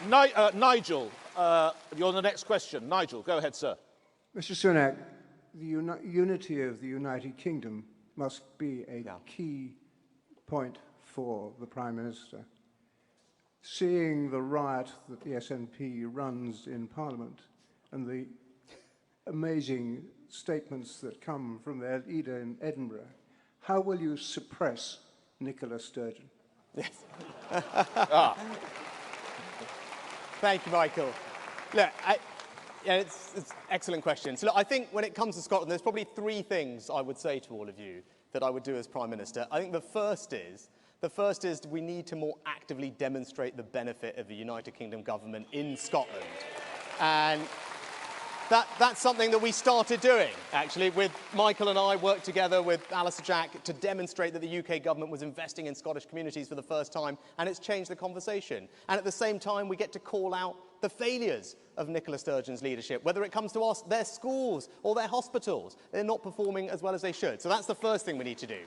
Nigel, you're the next question. Nigel, go ahead, sir. Mr. Sunak, the unity of the United Kingdom must be a key point for the Prime Minister. Seeing the riot that the SNP runs in Parliament and the amazing statements that come from their leader in Edinburgh, how will you suppress Nicola Sturgeon? Yes. Thank you, Michael. Look, it's an excellent question. So look, I think when it comes to Scotland, there's probably three things I would say to all of you that I would do as Prime Minister. I think the first is we need to more actively demonstrate the benefit of the United Kingdom government in Scotland. And that's something that we started doing, actually, with Michael and I worked together with Alistair Jack to demonstrate that the UK government was investing in Scottish communities for the first time, and it's changed the conversation. And at the same time, we get to call out the failures of Nicola Sturgeon's leadership, whether it comes to their schools or their hospitals. They're not performing as well as they should. So that's the first thing we need to do.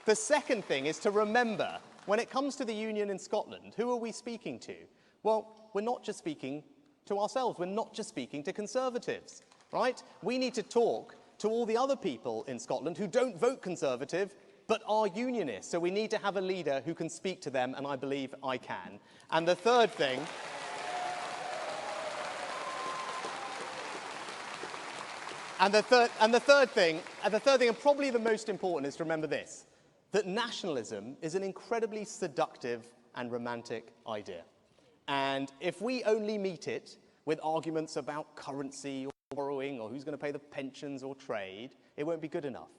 The second thing is to remember, when it comes to the union in Scotland, who are we speaking to? Well, we're not just speaking to ourselves. We're not just speaking to Conservatives, right? We need to talk to all the other people in Scotland who don't vote Conservative but are unionists. So we need to have a leader who can speak to them, and I believe I can. And the third thing... And the third thing, and probably the most important, is to remember this, that nationalism is an incredibly seductive and romantic idea. And if we only meet it with arguments about currency or borrowing or who's going to pay the pensions or trade, it won't be good enough.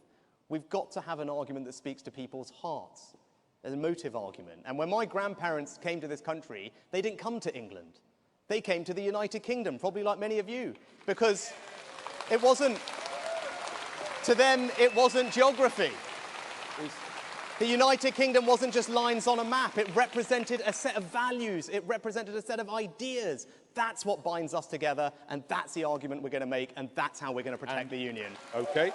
We've got to have an argument that speaks to people's hearts, an emotive argument. And when my grandparents came to this country, they didn't come to England. They came to the United Kingdom, probably like many of you, because it wasn't, to them, it wasn't geography. The United Kingdom wasn't just lines on a map. It represented a set of values. It represented a set of ideas. That's what binds us together, and that's the argument we're going to make, and that's how we're going to protect the union. Okay.